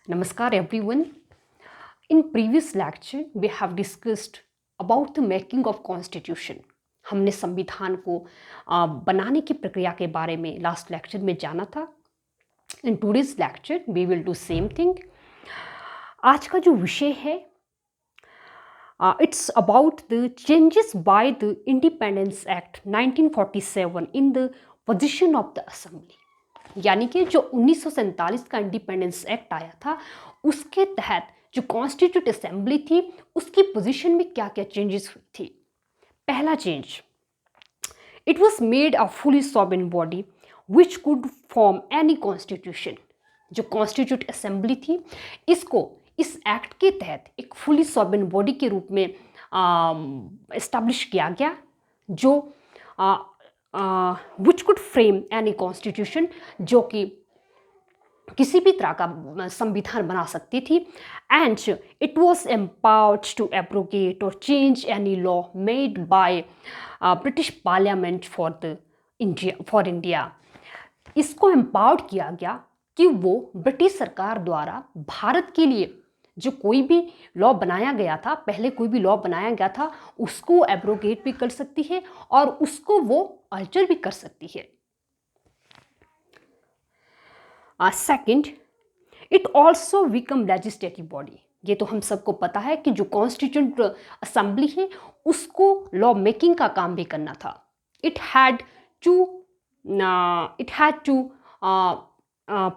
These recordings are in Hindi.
Namaskar everyone. In previous lecture we have discussed about the making of constitution. हमने संविधान को बनाने की प्रक्रिया के बारे में लास्ट लेक्चर में जाना था. In today's lecture we will do same thing. आज का जो विषय है it's about the changes by the Independence Act 1947 in the position of the assembly. यानी कि जो 1947 का इंडिपेंडेंस एक्ट आया था उसके तहत जो कॉन्स्टिट्यूट असेंबली थी उसकी पोजीशन में क्या क्या चेंजेस हुई थी. पहला change, it was made a fully sovereign body which could form any constitution. जो कॉन्स्टिट्यूट असेंबली थी इसको इस एक्ट के तहत एक फुली सॉवरेन बॉडी के रूप में इस्टेब्लिश किया गया जो which could frame any constitution, जो कि किसी भी तरह का संविधान बना सकती थी. And it was empowered to abrogate और change any law made by British parliament for India. इसको एम्पावर्ड किया गया कि वो ब्रिटिश सरकार द्वारा भारत के लिए जो कोई भी लॉ बनाया गया था, पहले कोई भी लॉ बनाया गया था, उसको एब्रोगेट भी कर सकती है और उसको वो अल्टर भी कर सकती है. Second, it also become legislative body. ये तो हम सबको पता है कि जो कॉन्स्टिट्यूंट असेंबली है उसको लॉ मेकिंग का काम भी करना था. It had two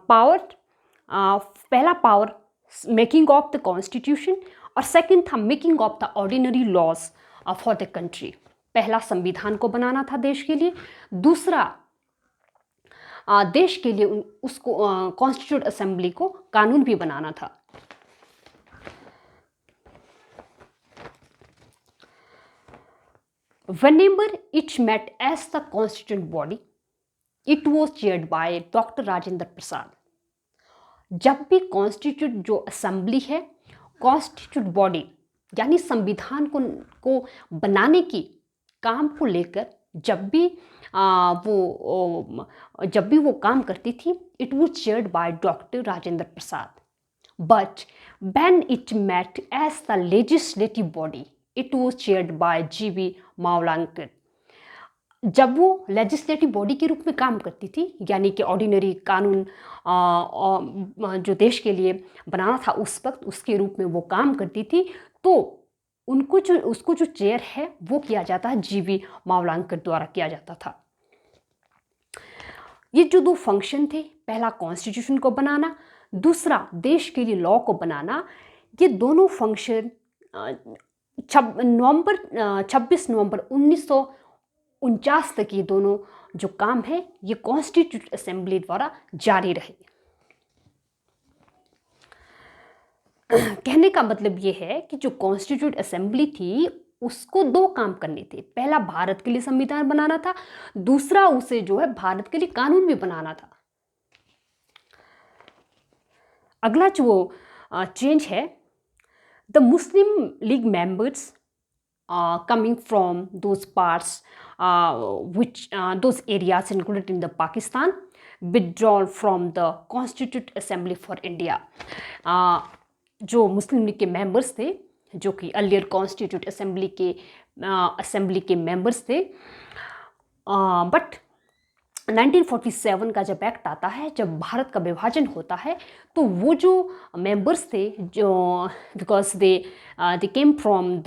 power. पहला power making of the constitution और सेकंड था making of the ordinary laws for the country. पहला संविधान को बनाना था देश के लिए, दूसरा देश के लिए उसको कॉन्स्टिट्यूट असेंबली को कानून भी बनाना था. Whenever it met as the constituent body, it was chaired by doctor Rajendra Prasad. जब भी कॉन्स्टिट्यूट जो असेंबली है, कॉन्स्टिट्यूट बॉडी यानी संविधान को बनाने की काम को लेकर जब भी वो काम करती थी, it was chaired by doctor Rajendra Prasad. But when it met as the legislative body, it was chaired by GV Mavalankar. जब वो लेजिस्लेटिव बॉडी के रूप में काम करती थी, यानी कि ऑर्डिनरी कानून जो देश के लिए बनाना था उस वक्त उसके रूप में वो काम करती थी, तो उसको जो चेयर है वो किया जाता है जीवी मावलंकर द्वारा किया जाता था. ये जो दो फंक्शन थे, पहला कॉन्स्टिट्यूशन को बनाना, दूसरा देश के लिए लॉ को बनाना, ये दोनों फंक्शन 26 नवंबर 1949 तक ये दोनों जो काम है ये कॉन्स्टिट्यूट असेंबली द्वारा जारी रहे. कहने का मतलब ये है कि जो कॉन्स्टिट्यूट असेंबली थी उसको दो काम करने थे. पहला भारत के लिए संविधान बनाना था, दूसरा उसे जो है भारत के लिए कानून भी बनाना था. अगला जो चेंज है, the Muslim league members coming from those parts those areas included in the Pakistan withdrawn from the Constituent Assembly for India. जो मुस्लिम लीग के मेंबर्स थे जो कि अर्लियर कॉन्स्टिट्यूट असेंबली के मेंबर्स थे, बट 1947 का जब एक्ट आता है, जब भारत का विभाजन होता है, तो वो जो मेंबर्स थे जो because they came from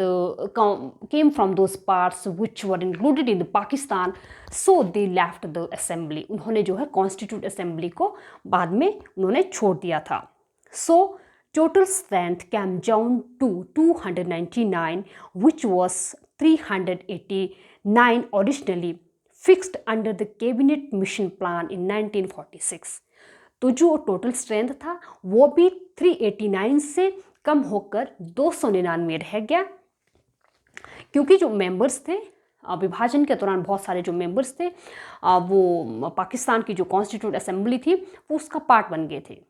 those parts which were included in the Pakistan, so they left the assembly. उन्होंने जो है कॉन्स्टिट्यूट असेंबली को बाद में उन्होंने छोड़ दिया था. सो total strength came down to 299, which was 389 originally fixed under the cabinet mission plan in 1946. तो जो टोटल स्ट्रेंथ था वो भी 389 से कम होकर 299 रह गया, क्योंकि जो मेंबर्स थे विभाजन के दौरान बहुत सारे जो मेंबर्स थे वो पाकिस्तान की जो कॉन्स्टिट्यूट असेंबली थी वो उसका पार्ट बन गए थे.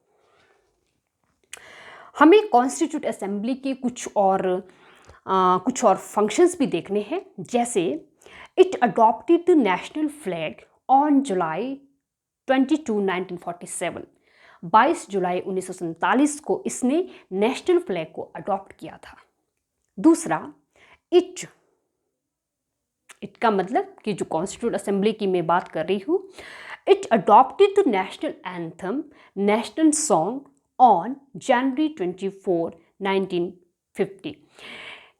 हमें कॉन्स्टिट्यूट असेंबली के कुछ और फंक्शंस भी देखने हैं. जैसे it adopted the national flag on July 22, 1947. 22 जुलाई 1947 को इसने नेशनल फ्लैग को अडॉप्ट किया था। दूसरा, इट का मतलब कि जो कॉन्स्टिट्यूट असेंबली की मैं बात कर रही हूँ, it adopted the national anthem, national song on January 24, 1950।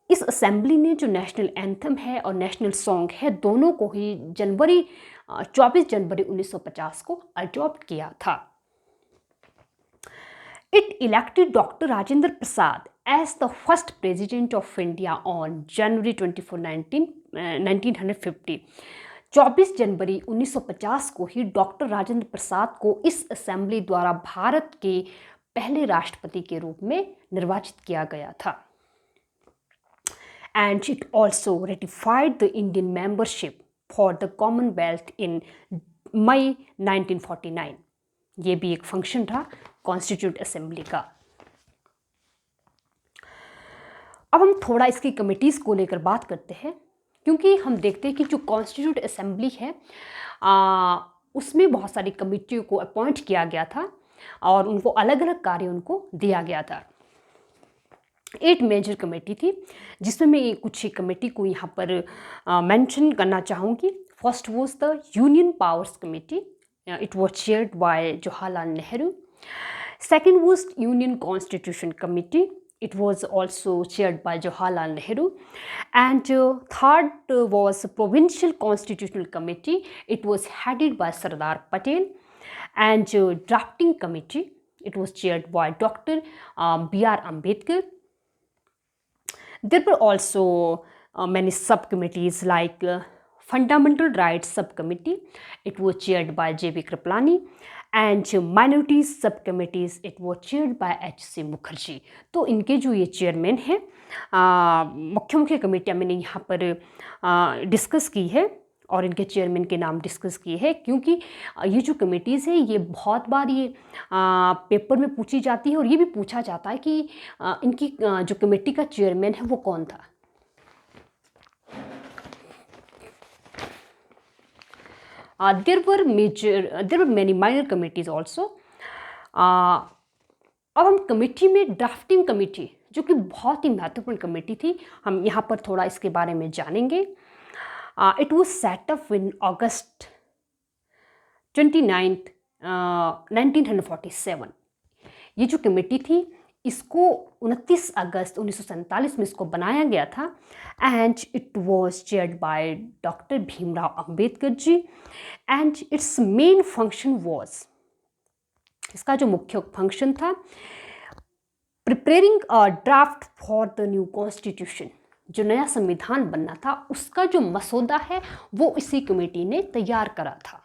इस असेंबली ने जो नेशनल एंथम है और नेशनल सॉन्ग है दोनों को ही 24 जनवरी 1950 को अडॉप्ट किया था। It elected Dr. Rajendra Prasad as the first president of India on January 24, 1950। 24 जनवरी 1950 को ही डॉक्टर राजेंद्र प्रसाद को इस असेंबली द्वारा भारत के पहले राष्ट्रपति के रूप में निर्वाचित किया गया था। And it also ratified the Indian membership for the Commonwealth in May 1949। ये भी एक फंक्शन था कॉन्स्टिट्यूट असेंबली का। अब हम थोड़ा इसकी कमिटीज़ को लेकर बात करते हैं, क्योंकि हम देखते हैं कि जो कॉन्स्टिट्यूट असेंबली है उसमें बहुत सारी कमिटियों को अपॉइंट किया गया था और उनको अलग अलग कार्य उनको दिया गया था। 8 मेजर कमेटी थी, जिसमें मैं कुछ ही कमेटी को यहाँ पर मेंशन करना चाहूँगी। First was the union powers committee, it was chaired by Jawaharlal Nehru. Second was Union Constitution Committee. It was also chaired by Jawaharlal Nehru. And third was Provincial Constitutional Committee. It was headed by Sardar Patel. And Drafting Committee, it was chaired by Dr. B.R. Ambedkar. There were also many subcommittees like Fundamental Rights Subcommittee, it was chaired by J.B. Kripalani, and Minorities Subcommittees, it was chaired by H.C. Mukherjee। तो इनके जो ये चेयरमैन हैं, मुख्य मुख्य कमेटियाँ मैंने यहाँ पर डिस्कस की है और इनके चेयरमैन के नाम डिस्कस किए हैं, क्योंकि ये जो कमेटीज़ है ये बहुत बार ये पेपर में पूछी जाती है और ये भी पूछा जाता है कि इनकी जो कमेटी का चेयरमैन है वो कौन था। There were many minor committees also। अब हम कमेटी में ड्राफ्टिंग कमेटी, जो कि बहुत ही महत्वपूर्ण कमेटी थी, हम यहाँ पर थोड़ा इसके बारे में जानेंगे। It was set up in August 29, 1947। ये जो कमेटी थी इसको 29 अगस्त 1947 में इसको बनाया गया था। And it was chaired by doctor Bhimrao Ambedkar ji. And its main function was, इसका जो मुख्य फंक्शन था, preparing a draft for the new constitution. जो नया संविधान बनना था उसका जो मसौदा है वो इसी कमेटी ने तैयार करा था।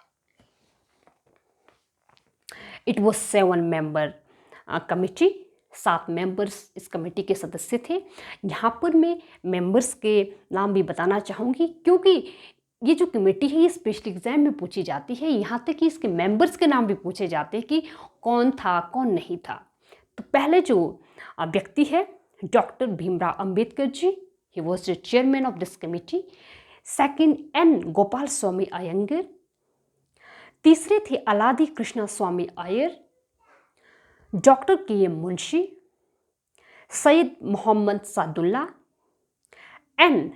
It was 7 member committee, 7 members इस कमेटी के सदस्य थे। यहाँ पर मैं मेंबर्स के नाम भी बताना चाहूँगी, क्योंकि ये जो कमेटी है ये स्पेशल एग्जाम में पूछी जाती है, यहाँ तक कि इसके मेंबर्स के नाम भी पूछे जाते हैं कि कौन था कौन नहीं था। तो पहले जो व्यक्ति है doctor Bhimrao Ambedkar ji, he was the chairman of this committee. Second, N Gopal Swami Ayyangar. तीसरे थे Alladi Krishna Swami Iyer, doctor K M Munshi, Syed Mohammad Saadulla, N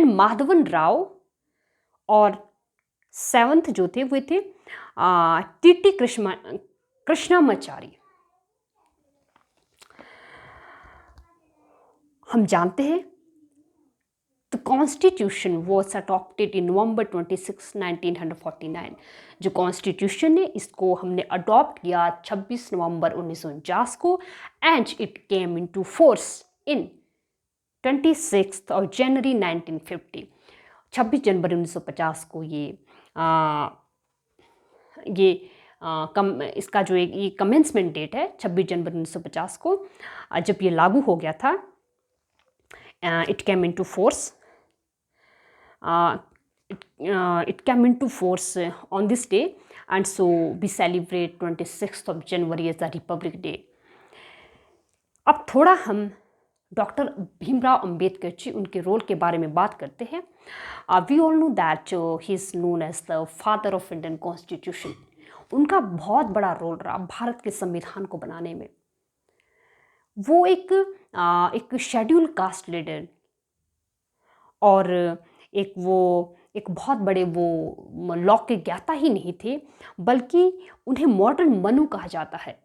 Madhavan Rau, और 7th जो थे वो थे टी कृष्णामाचारी। हम जानते हैं the constitution was adopted in November 26, 1949। जो कॉन्स्टिट्यूशन है इसको हमने अडॉप्ट किया 26 नवंबर 1949 को। And it came into force in 26 जनवरी 1950। 26 जनवरी 1950 को इसका जो ये कमेंसमेंट डेट है 26 जनवरी 1950 को, जब ये लागू हो गया था। It came into force on this day, and so we celebrate 26th of January as the Republic Day। अब थोड़ा हम डॉक्टर भीमराव अंबेडकर जी उनके रोल के बारे में बात करते हैं। We all know that he is known as the father of Indian constitution. उनका बहुत बड़ा रोल रहा भारत के संविधान को बनाने में। वो एक शेड्यूल कास्ट लीडर और एक बहुत बड़े वो लॉ के ज्ञाता ही नहीं थे, बल्कि उन्हें मॉडर्न मनु कहा जाता है,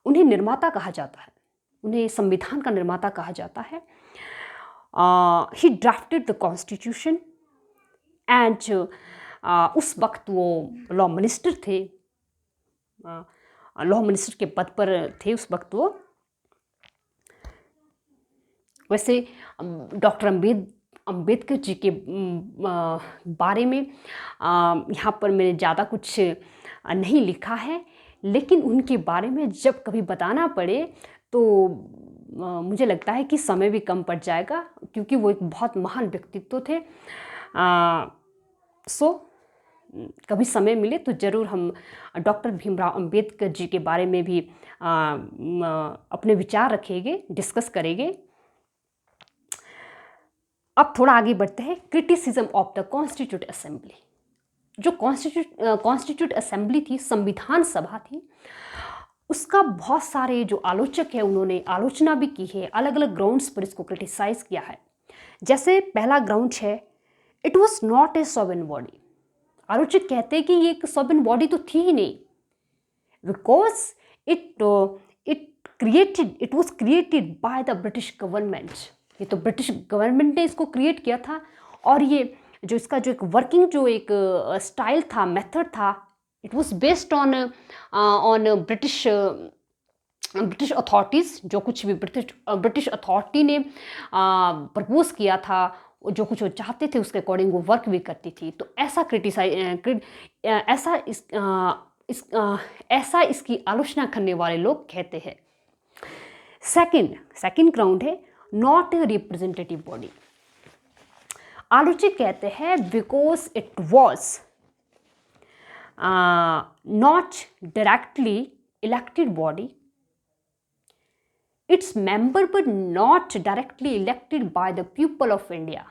उन्हें निर्माता कहा जाता है, उन्हें संविधान का निर्माता कहा जाता है। ही ड्राफ्टेड द कॉन्स्टिट्यूशन एंड उस वक्त वो लॉ मिनिस्टर थे, लॉ मिनिस्टर के पद पर थे उस वक्त वो। वैसे डॉक्टर अंबेडकर जी के बारे में यहाँ पर मैंने ज़्यादा कुछ नहीं लिखा है, लेकिन उनके बारे में जब कभी बताना पड़े तो मुझे लगता है कि समय भी कम पड़ जाएगा, क्योंकि वो एक बहुत महान व्यक्तित्व थे। कभी समय मिले तो ज़रूर हम डॉक्टर भीमराव अंबेडकर जी के बारे में भी अपने विचार रखेंगे, डिस्कस करेंगे। अब थोड़ा आगे बढ़ते हैं। Criticism of the constituent assembly. जो कॉन्स्टिट्यूट असेंबली थी, संविधान सभा थी, उसका बहुत सारे जो आलोचक है उन्होंने आलोचना भी की है, अलग अलग ग्राउंड्स पर इसको क्रिटिसाइज किया है। जैसे पहला ग्राउंड है, it was not a sovereign body. आलोचक कहते हैं कि ये एक सॉवरेन बॉडी तो थी ही नहीं, because it was created by the British government. ये तो ब्रिटिश गवर्नमेंट ने इसको क्रिएट किया था, और ये जो इसका जो एक वर्किंग जो एक स्टाइल था, मेथड था, it was based on British authorities. जो कुछ भी ब्रिटिश अथॉरिटी ने प्रपोज किया था, जो कुछ वो चाहते थे उसके अकॉर्डिंग वो वर्क भी करती थी। तो ऐसा इसकी आलोचना करने वाले लोग कहते हैं। सेकंड ग्राउंड है, नॉट ए रिप्रेजेंटेटिव बॉडी। आलोचक कहते हैं because it was not directly elected body, its member were not directly elected by the people of India.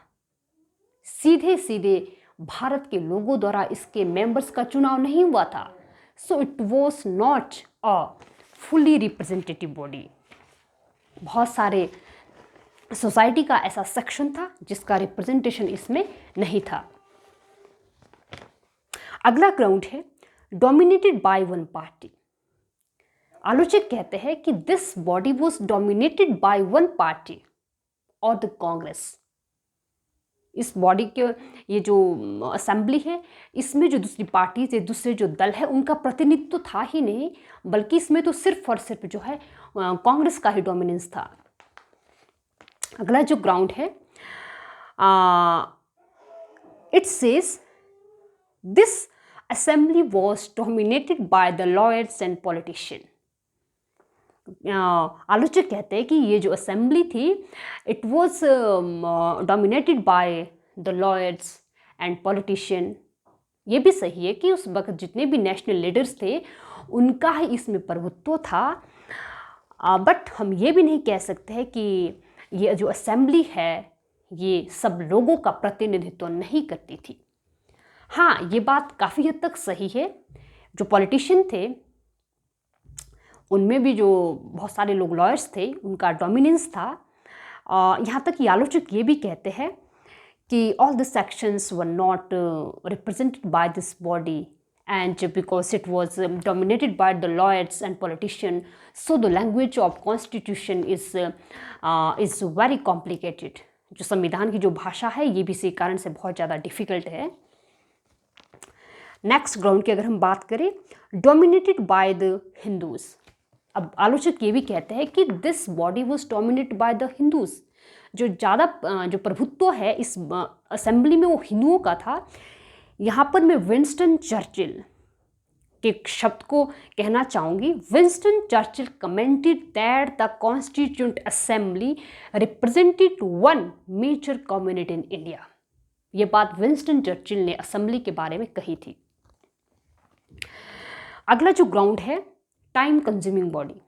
सीधे भारत के लोगों द्वारा इसके मेंबर्स का चुनाव नहीं हुआ था। So it was not a fully representative body. बहुत सारे सोसाइटी का ऐसा सेक्शन था जिसका रिप्रेजेंटेशन इसमें नहीं था। अगला ग्राउंड है, डोमिनेटेड बाय वन पार्टी। आलोचक कहते हैं कि this body was dominated by one party और द कांग्रेस। इस बॉडी के ये जो असेंबली है, इसमें जो दूसरी पार्टी से दूसरे जो दल है उनका प्रतिनिधित्व तो था ही नहीं, बल्कि इसमें तो सिर्फ और सिर्फ जो है कांग्रेस का ही डोमिनेंस था। अगला जो ग्राउंड है, it says this assembly was dominated by the lawyers and politician. आलोचक कहते हैं कि ये जो असेंबली थी, it was dominated by the lawyers and politician. ये भी सही है कि उस वक्त जितने भी नेशनल लीडर्स थे उनका ही इसमें प्रभुत्व था, बट हम ये भी नहीं कह सकते हैं कि ये जो असेंबली है ये सब लोगों का प्रतिनिधित्व नहीं करती थी। हाँ, ये बात काफ़ी हद तक सही है। जो पॉलिटिशियन थे उनमें भी जो बहुत सारे लोग लॉयर्स थे उनका डोमिनेंस था। यहाँ तक कि आलोचक ये भी कहते हैं कि all the sections were not represented by this body and because it was dominated by the lawyers and politicians, so the language of constitution is very complicated. जो संविधान की जो भाषा है ये भी इसी कारण से बहुत ज़्यादा डिफ़िकल्ट है। नेक्स्ट ग्राउंड की अगर हम बात करें, डोमिनेटेड बाय द हिंदूज। अब आलोचक ये भी कहते हैं कि this body was dominated by the Hindus. जो ज़्यादा जो प्रभुत्व है इस असेंबली में वो हिंदुओं का था। यहाँ पर मैं विंस्टन चर्चिल के शब्द को कहना चाहूँगी। Winston Churchill commented that the constituent assembly represented one major community in India. ये बात विंस्टन चर्चिल ने असेंबली के बारे में कही थी। अगला जो ग्राउंड है, time consuming body.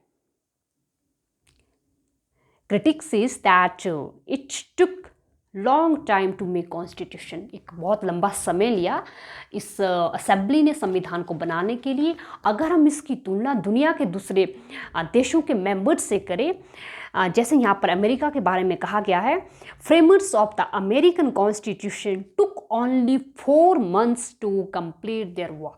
Critics says that it took long time to make constitution, एक बहुत लंबा समय लिया इस असेंबली ने संविधान को बनाने के लिए। अगर हम इसकी तुलना दुनिया के दूसरे देशों के मेंबर्स से करें, जैसे यहाँ पर अमेरिका के बारे में कहा गया है, framers of the American constitution took only 4 months to complete their work.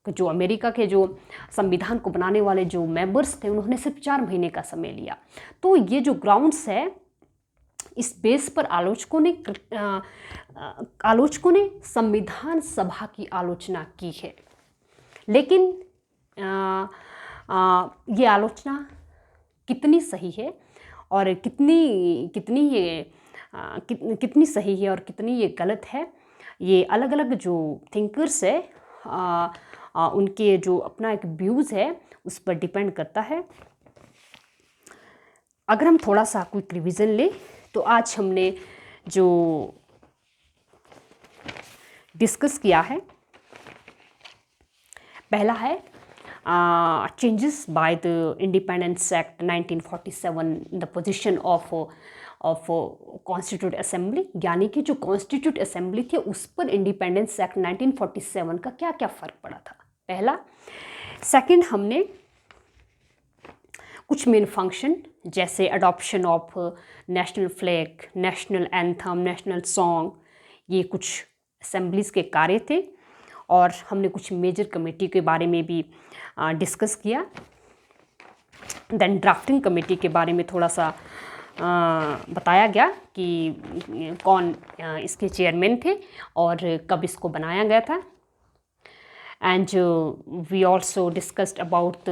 जो अमेरिका के जो संविधान को बनाने वाले जो मेंबर्स थे उन्होंने सिर्फ 4 महीने का समय लिया। तो ये जो ग्राउंड्स है, इस बेस पर आलोचकों ने संविधान सभा की आलोचना की है। लेकिन ये आलोचना कितनी सही है और कितनी सही है और कितनी ये गलत है, ये अलग अलग जो थिंकर्स है उनके जो अपना एक व्यूज़ है उस पर डिपेंड करता है। अगर हम थोड़ा सा क्विक रिवीजन लें तो आज हमने जो डिस्कस किया है, पहला है changes by the independence act 1947 the position of constitute assembly, यानी कि जो कॉन्स्टिट्यूट असेंबली थी उस पर इंडिपेंडेंस एक्ट 1947 का क्या क्या फ़र्क पड़ा था, पहला। सेकंड, हमने कुछ मेन फंक्शन जैसे adoption of national flag, national anthem, national song, ये कुछ असेंबलीज़ के कार्य थे। और हमने कुछ मेजर कमेटी के बारे में भी डिस्कस किया। देन ड्राफ्टिंग कमेटी के बारे में थोड़ा सा बताया गया कि कौन इसके चेयरमैन थे और कब इसको बनाया गया था। And we also discussed about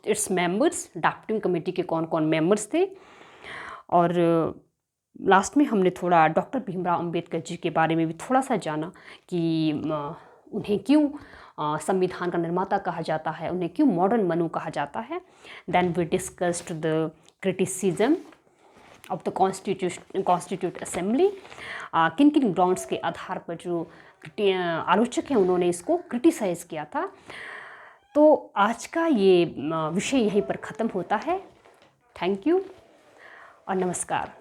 its members, drafting committee के कौन कौन मेंबर्स थे। और लास्ट में हमने थोड़ा डॉक्टर भीमराव अंबेडकर जी के बारे में भी थोड़ा सा जाना कि उन्हें क्यों संविधान का निर्माता कहा जाता है, उन्हें क्यों मॉडर्न मनु कहा जाता है। Then we discussed the criticism of the constituent assembly, किन किन ग्राउंड्स के आधार पर जो आलोचक हैं उन्होंने इसको क्रिटिसाइज़ किया था। तो आज का ये विषय यहीं पर ख़त्म होता है। थैंक यू और नमस्कार।